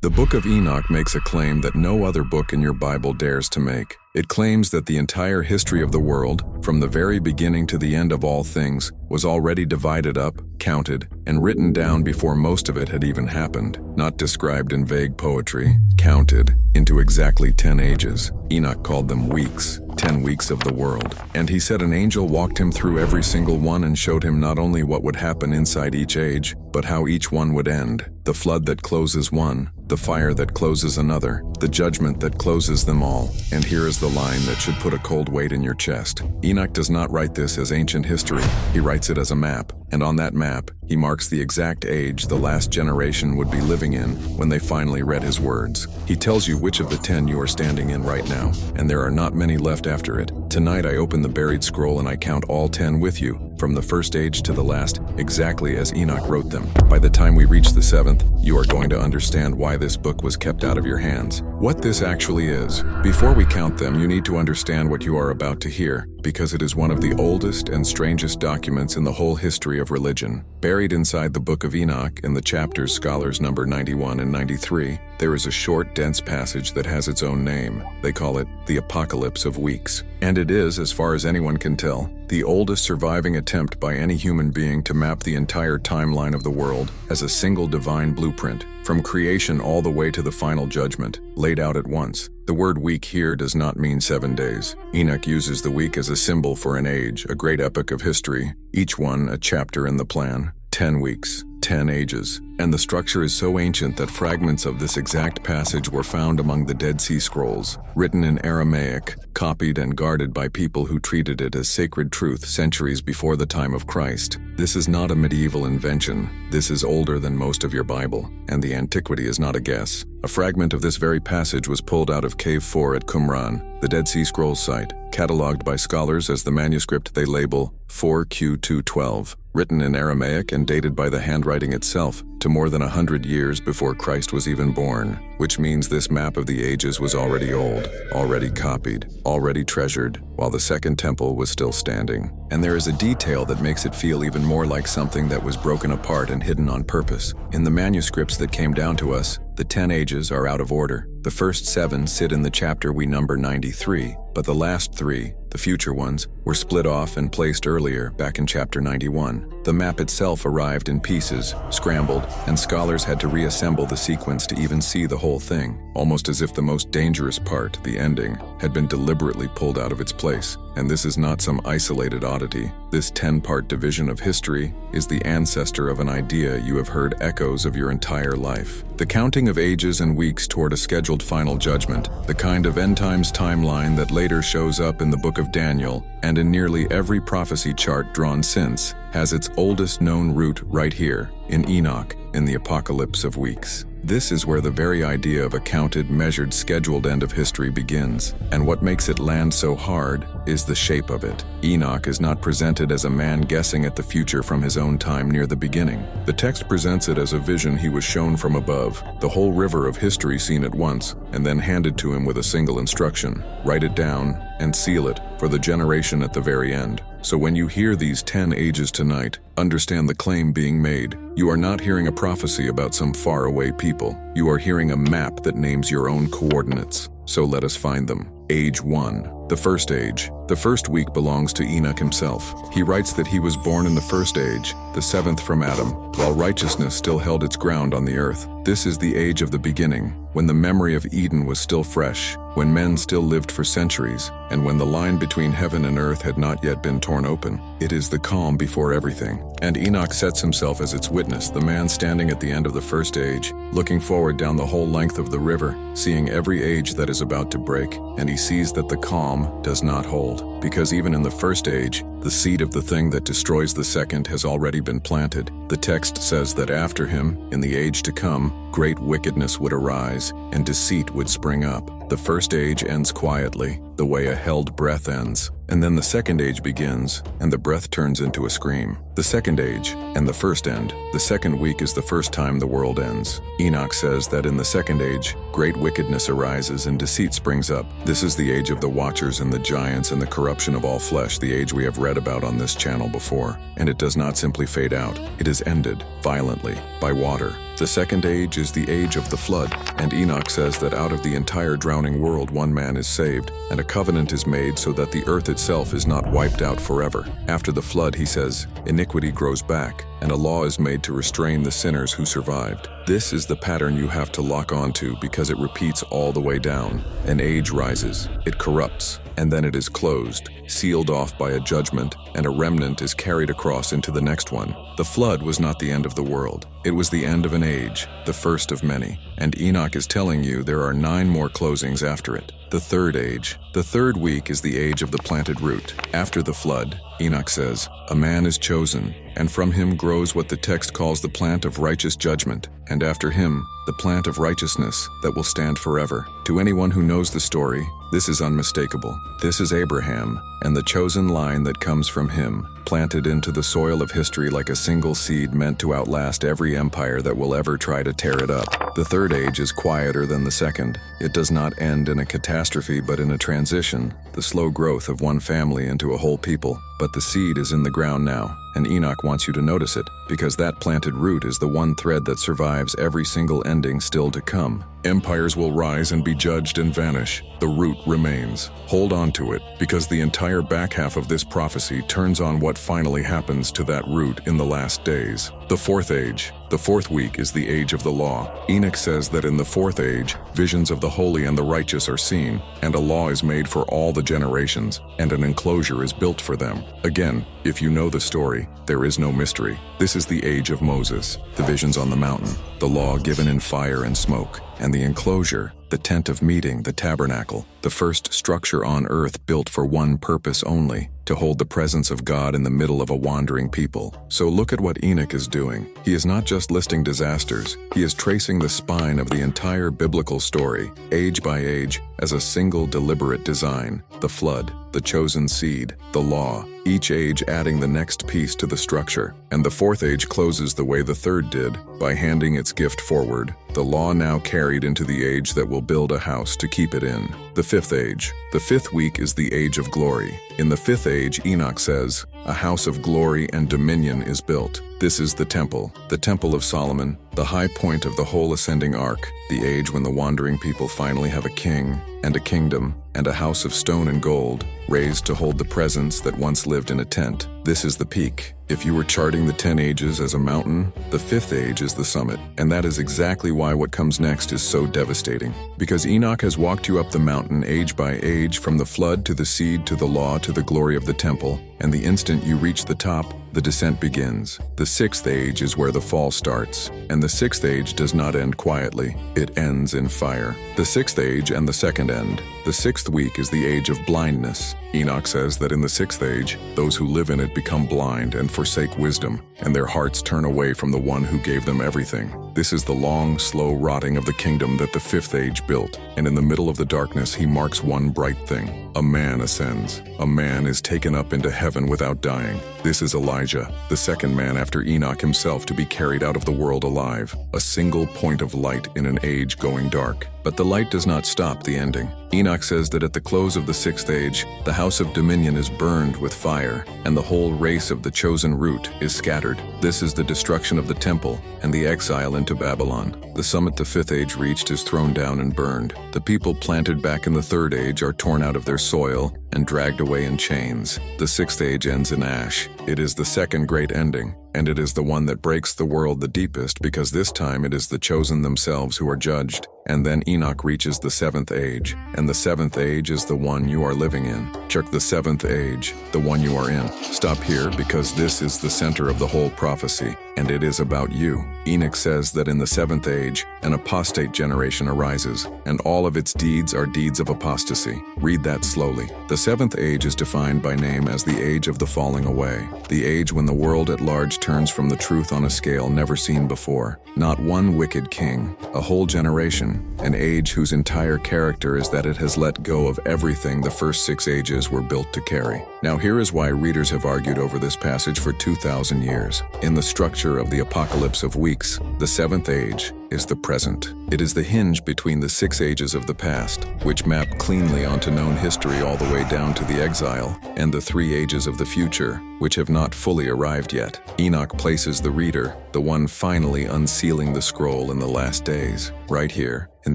The Book of Enoch makes a claim that no other book in your Bible dares to make. It claims that the entire history of the world, from the very beginning to the end of all things, was already divided up, counted, and written down before most of it had even happened, not described in vague poetry, counted into exactly 10 ages. Enoch called them weeks, 10 weeks of the world. And he said an angel walked him through every single one and showed him not only what would happen inside each age, but how each one would end. The flood that closes one, the fire that closes another, the judgment that closes them all. And here is the line that should put a cold weight in your chest. Enoch does not write this as ancient history. He writes it as a map. And on that map, he marks the exact age the last generation would be living in when they finally read his words. He tells you which of the 10 you are standing in right now, and there are not many left after it. Tonight I open the buried scroll and I count all 10 with you, from the first age to the last, exactly as Enoch wrote them. By the time we reach the 7th, you are going to understand why this book was kept out of your hands. What this actually is. Before we count them, you need to understand what you are about to hear, because it is one of the oldest and strangest documents in the whole history of religion. Buried inside the Book of Enoch, in the chapters scholars number 91 and 93, there is a short, dense passage that has its own name. They call it the Apocalypse of Weeks. And it is, as far as anyone can tell, the oldest surviving attempt by any human being to map the entire timeline of the world as a single divine blueprint, from creation all the way to the final judgment, laid out at once. The word week here does not mean 7 days. Enoch uses the week as a symbol for an age, a great epoch of history, each one a chapter in the plan. 10 weeks, 10 ages. And the structure is so ancient that fragments of this exact passage were found among the Dead Sea Scrolls, written in Aramaic, copied and guarded by people who treated it as sacred truth centuries before the time of Christ. This is not a medieval invention. This is older than most of your Bible, and the antiquity is not a guess. A fragment of this very passage was pulled out of Cave 4 at Qumran, the Dead Sea Scrolls site, cataloged by scholars as the manuscript they label 4Q212, written in Aramaic and dated by the handwriting itself to more than 100 years before Christ was even born, which means this map of the ages was already old, already copied, already treasured, while the Second Temple was still standing. And there is a detail that makes it feel even more like something that was broken apart and hidden on purpose. In the manuscripts that came down to us, the 10 ages are out of order. The first 7 sit in the chapter we number 93, but the last 3, the future ones, were split off and placed earlier, back in chapter 91. The map itself arrived in pieces, scrambled, and scholars had to reassemble the sequence to even see the whole thing, almost as if the most dangerous part, the ending, had been deliberately pulled out of its place. And this is not some isolated oddity. This 10-part division of history is the ancestor of an idea you have heard echoes of your entire life. The counting of ages and weeks toward a scheduled final judgment, the kind of end times timeline that later shows up in the Book of Daniel and in nearly every prophecy chart drawn since, has its oldest known root right here, in Enoch, in the Apocalypse of Weeks. This is where the very idea of a counted, measured, scheduled end of history begins, and what makes it land so hard is the shape of it. Enoch is not presented as a man guessing at the future from his own time near the beginning. The text presents it as a vision he was shown from above, the whole river of history seen at once, and then handed to him with a single instruction: write it down and seal it for the generation at the very end. So when you hear these 10 ages tonight, understand the claim being made. You are not hearing a prophecy about some faraway people. You are hearing a map that names your own coordinates. So let us find them. Age 1. The first age. The first week belongs to Enoch himself. He writes that he was born in the first age, the 7th from Adam, while righteousness still held its ground on the earth. This is the age of the beginning, when the memory of Eden was still fresh, when men still lived for centuries, and when the line between heaven and earth had not yet been torn open. It is the calm before everything. And Enoch sets himself as its witness, the man standing at the end of the first age, looking forward down the whole length of the river, seeing every age that is about to break, and he sees that the calm does not hold. Because even in the first age, the seed of the thing that destroys the second has already been planted. The text says that after him, in the age to come, great wickedness would arise, and deceit would spring up. The first age ends quietly, the way a held breath ends. And then the second age begins, and the breath turns into a scream. The second age, and the first end. The second week is the first time the world ends. Enoch says that in the second age, great wickedness arises and deceit springs up. This is the age of the Watchers and the Giants and the corruption of all flesh, the age we have read about on this channel before. And it does not simply fade out. It is ended, violently, by water. The second age is the age of the flood, and Enoch says that out of the entire drowning world one man is saved, and a covenant is made so that the earth itself is not wiped out forever. After the flood, he says, iniquity grows back, and a law is made to restrain the sinners who survived. This is the pattern you have to lock onto because it repeats all the way down. An age rises, it corrupts, and then it is closed, sealed off by a judgment, and a remnant is carried across into the next one. The flood was not the end of the world. It was the end of an age, the first of many. And Enoch is telling you there are 9 more closings after it. The third age. The third week is the age of the planted root. After the flood, Enoch says, a man is chosen, and from him grows what the text calls the plant of righteous judgment, and after him, the plant of righteousness that will stand forever. To anyone who knows the story, this is unmistakable. This is Abraham, and the chosen line that comes from him, planted into the soil of history like a single seed meant to outlast every empire that will ever try to tear it up. The third age is quieter than the second. It does not end in a catastrophe but in a transition, the slow growth of one family into a whole people. But the seed is in the ground now, and Enoch wants you to notice it, because that planted root is the one thread that survives every single ending still to come. Empires will rise and be judged and vanish. The root remains. Hold on to it, because the entire back half of this prophecy turns on what finally happens to that root in the last days. The fourth age. The fourth week is the age of the law. Enoch says that in the fourth age, visions of the holy and the righteous are seen, and a law is made for all the generations, and an enclosure is built for them. Again, if you know the story, there is no mystery. This is the age of Moses, the visions on the mountain, the law given in fire and smoke, and the enclosure, the tent of meeting, the tabernacle, the first structure on earth built for one purpose only, to hold the presence of God in the middle of a wandering people. So look at what Enoch is doing. He is not just listing disasters, he is tracing the spine of the entire biblical story, age by age, as a single deliberate design. The flood, the chosen seed, the law, each age adding the next piece to the structure. And the fourth age closes the way the third did, by handing its gift forward, the law now carried into the age that will build a house to keep it in. The fifth age. The fifth week is the age of glory. In the fifth age, Enoch says, a house of glory and dominion is built. This is the temple of Solomon, the high point of the whole ascending arc, the age when the wandering people finally have a king and a kingdom and a house of stone and gold, raised to hold the presence that once lived in a tent. This is the peak. If you were charting the 10 ages as a mountain, the fifth age is the summit. And that is exactly why what comes next is so devastating. Because Enoch has walked you up the mountain age by age, from the flood to the seed to the law to the glory of the temple, and the instant you reach the top, the descent begins. The sixth age is where the fall starts, and the sixth age does not end quietly. It ends in fire. The sixth age and the second end. The sixth week is the age of blindness. Enoch says that in the sixth age, those who live in it become blind and forsake wisdom, and their hearts turn away from the one who gave them everything. This is the long, slow rotting of the kingdom that the fifth age built, and in the middle of the darkness he marks one bright thing. A man ascends. A man is taken up into heaven without dying. This is Elijah, the second man after Enoch himself to be carried out of the world alive, a single point of light in an age going dark. But the light does not stop the ending. Enoch says that at the close of the sixth age, the house of dominion is burned with fire, and the whole race of the chosen root is scattered. This is the destruction of the temple and the exile into Babylon. The summit the fifth age reached is thrown down and burned. The people planted back in the third age are torn out of their soil and dragged away in chains. The sixth age ends in ash. It is the second great ending, and it is the one that breaks the world the deepest, because this time it is the chosen themselves who are judged. And then Enoch reaches the seventh age, and the seventh age is the one you are living in. Check the seventh age, the one you are in. Stop here, because this is the center of the whole prophecy, and it is about you. Enoch says that in the seventh age, an apostate generation arises, and all of its deeds are deeds of apostasy. Read that slowly. The seventh age is defined by name as the age of the falling away, the age when the world at large turns from the truth on a scale never seen before. Not one wicked king, a whole generation, an age whose entire character is that it has let go of everything the first 6 ages were built to carry. Now here is why readers have argued over this passage for 2,000 years. In the structure of the apocalypse of weeks, the seventh age is the present. It is the hinge between the 6 ages of the past, which map cleanly onto known history all the way down to the exile, and the 3 ages of the future, which have not fully arrived yet. Enoch places the reader, the one finally unsealing the scroll in the last days, right here, in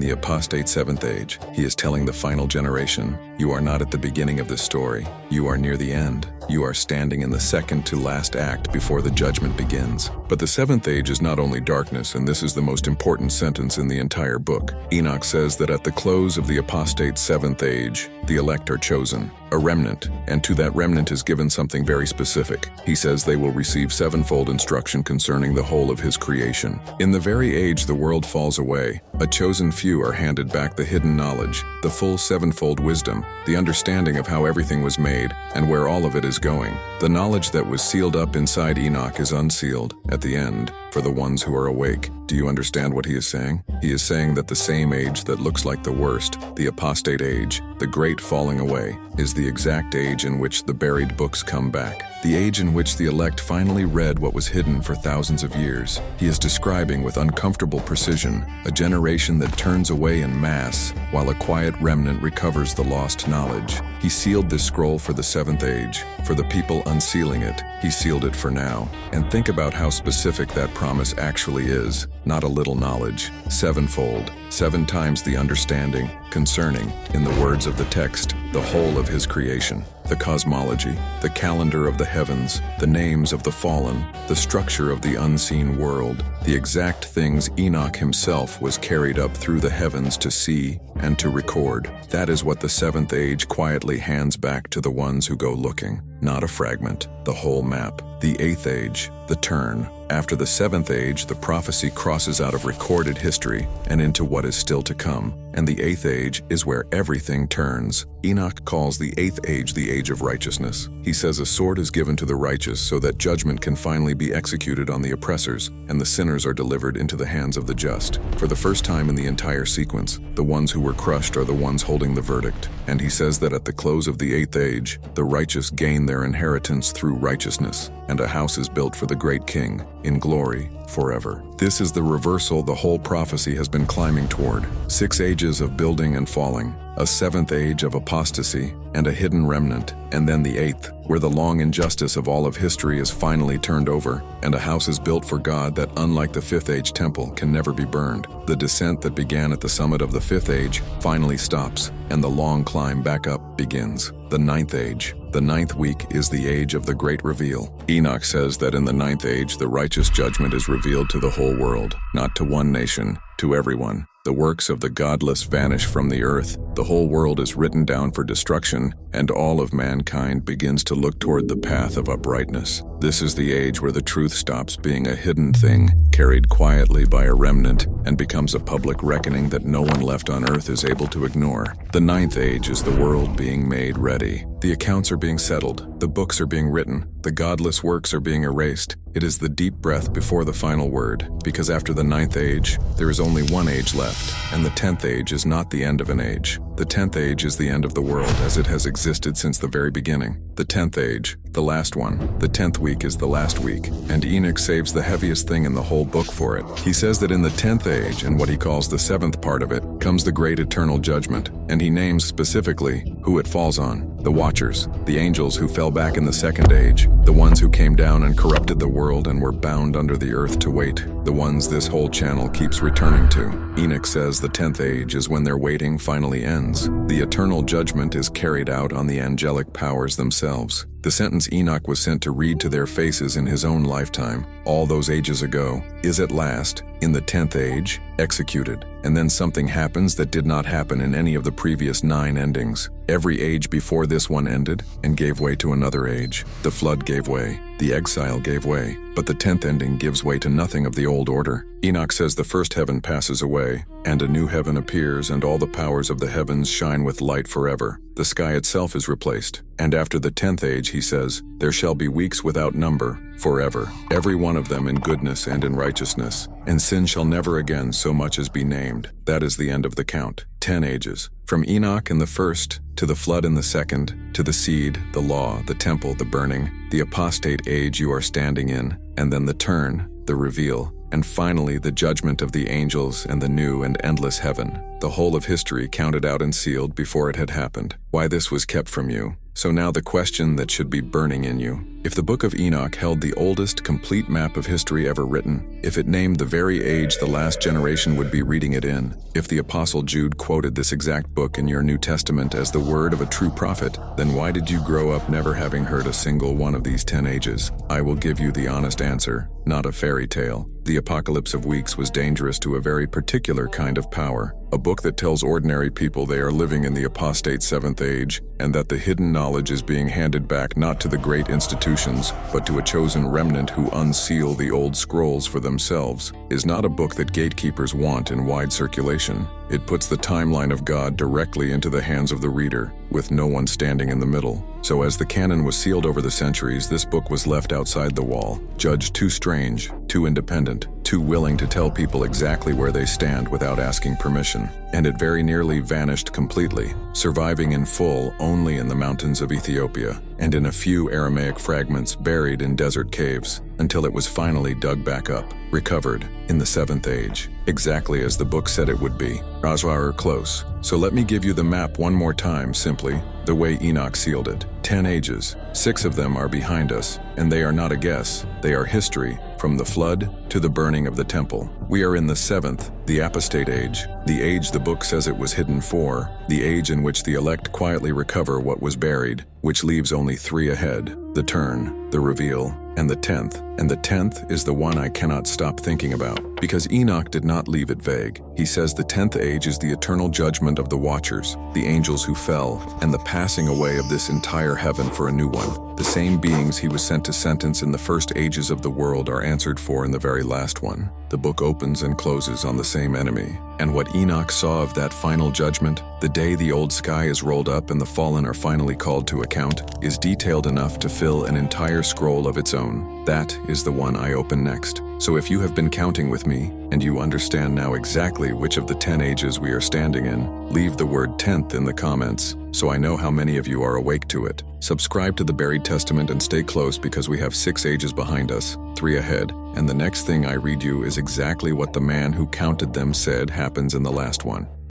the apostate 7th age. He is telling the final generation, you are not at the beginning of the story, you are near the end. You are standing in the second to last act before the judgment begins. But the 7th age is not only darkness, and this is the most important sentence in the entire book. Enoch says that at the close of the apostate 7th age, the elect are chosen, a remnant, and to that remnant is given something very specific. He says they will receive 7-fold instruction concerning the whole of his creation. In the very age the world falls away, a chosen few are handed back the hidden knowledge, the full 7-fold wisdom, the understanding of how everything was made, and where all of it is going. The knowledge that was sealed up inside Enoch is unsealed, at the end, for the ones who are awake. Do you understand what he is saying? He is saying that the same age that looks like the worst, the apostate age, the great falling away, is the exact age in which the buried books come back. The age in which the elect finally read what was hidden for thousands of years. He is describing with uncomfortable precision a generation that turns away en masse, while a quiet remnant recovers the lost knowledge. He sealed this scroll for the 7th age. For the people unsealing it, he sealed it for now. And think about how specific that promise actually is. Not a little knowledge. 7-fold. 7 times the understanding concerning, in the words of the text, the whole of his creation. The cosmology, the calendar of the heavens, the names of the fallen, the structure of the unseen world, the exact things Enoch himself was carried up through the heavens to see and to record. That is what the 7th age quietly hands back to the ones who go looking. Not a fragment, the whole map. The 8th age, the turn. After the 7th age, the prophecy crosses out of recorded history and into what is still to come. And the 8th age is where everything turns. Enoch calls the 8th age the age of righteousness. He says a sword is given to the righteous so that judgment can finally be executed on the oppressors, and the sinners are delivered into the hands of the just. For the first time in the entire sequence, the ones who were crushed are the ones holding the verdict. And he says that at the close of the 8th age, the righteous gain their inheritance through righteousness, and a house is built for the great king, in glory, forever. This is the reversal the whole prophecy has been climbing toward. 6 ages of building and falling, a 7th age of apostasy, and a hidden remnant, and then the 8th, where the long injustice of all of history is finally turned over, and a house is built for God that, unlike the 5th age temple, can never be burned. The descent that began at the summit of the 5th age finally stops, and the long climb back up begins. The 9th age. The 9th week is the age of the great reveal. Enoch says that in the 9th age, the righteous judgment is revealed to the whole world, not to one nation, to everyone. The works of the godless vanish from the earth, the whole world is written down for destruction, and all of mankind begins to look toward the path of uprightness. This is the age where the truth stops being a hidden thing, carried quietly by a remnant, and becomes a public reckoning that no one left on earth is able to ignore. The 9th age is the world being made ready. The accounts are being settled, the books are being written, the godless works are being erased. It is the deep breath before the final word, because after the 9th age, there is only one age left, and the 10th age is not the end of an age. The 10th age is the end of the world as it has existed since the very beginning. The 10th age, the last one, the 10th week is the last week, and Enoch saves the heaviest thing in the whole book for it. He says that in the 10th age, and what he calls the 7th part of it, comes the great eternal judgment, and he names specifically who it falls on. The Watchers, the angels who fell back in the 2nd age, the ones who came down and corrupted the world and were bound under the earth to wait, the ones this whole channel keeps returning to. Enoch says the 10th age is when their waiting finally ends. The eternal judgment is carried out on the angelic powers themselves. The sentence Enoch was sent to read to their faces in his own lifetime, all those ages ago, is at last, in the 10th age, executed. And then something happens that did not happen in any of the previous 9 endings. Every age before this one ended and gave way to another age. The flood gave way, the exile gave way, but the 10th ending gives way to nothing of the old order. Enoch says the first heaven passes away, and a new heaven appears, and all the powers of the heavens shine with light forever. The sky itself is replaced, and after the 10th age, he says, there shall be weeks without number, forever, every one of them in goodness and in righteousness, and sin shall never again so much as be named. That is the end of the count. 10 ages. From Enoch in the first, to the flood in the second, to the seed, the law, the temple, the burning, the apostate age you are standing in, and then the turn, the reveal, and finally the judgment of the angels and the new and endless heaven. The whole of history counted out and sealed before it had happened. Why this was kept from you. So now the question that should be burning in you. If the Book of Enoch held the oldest complete map of history ever written, if it named the very age the last generation would be reading it in, if the Apostle Jude quoted this exact book in your New Testament as the word of a true prophet, then why did you grow up never having heard a single one of these 10 ages? I will give you the honest answer, not a fairy tale. The Apocalypse of Weeks was dangerous to a very particular kind of power, a book that tells ordinary people they are living in the apostate 7th age, and that the hidden knowledge is being handed back not to the great institutions, but to a chosen remnant who unseal the old scrolls for themselves, is not a book that gatekeepers want in wide circulation. It puts the timeline of God directly into the hands of the reader, with no one standing in the middle. So as the canon was sealed over the centuries, this book was left outside the wall, judged too strange, too independent, too willing to tell people exactly where they stand without asking permission, and it very nearly vanished completely, surviving in full only in the mountains of Ethiopia, and in a few Aramaic fragments buried in desert caves, until it was finally dug back up, recovered, in the 7th age, exactly as the book said it would be. Rajwar close. So let me give you the map one more time, simply, the way Enoch sealed it. 10 ages, 6 of them are behind us, and they are not a guess, they are history, from the flood to the burning of the temple. We are in the 7th, the apostate age, the age the book says it was hidden for, the age in which the elect quietly recover what was buried, which leaves only 3 ahead, the turn, the reveal, and the 10th. And the 10th is the one I cannot stop thinking about, because Enoch did not leave it vague. He says the 10th age is the eternal judgment of the watchers, the angels who fell, and the passing away of this entire heaven for a new one. The same beings he was sent to sentence in the first ages of the world are answered for in the very last one. The book opens and closes on the same enemy. And what Enoch saw of that final judgment, the day the old sky is rolled up and the fallen are finally called to account, is detailed enough to fill an entire scroll of its own. That is the one I open next. So if you have been counting with me, and you understand now exactly which of the 10 ages we are standing in, leave the word 10th in the comments, so I know how many of you are awake to it. Subscribe to the Buried Testament and stay close, because we have 6 ages behind us, 3 ahead, and the next thing I read you is exactly what the man who counted them said happens in the last one.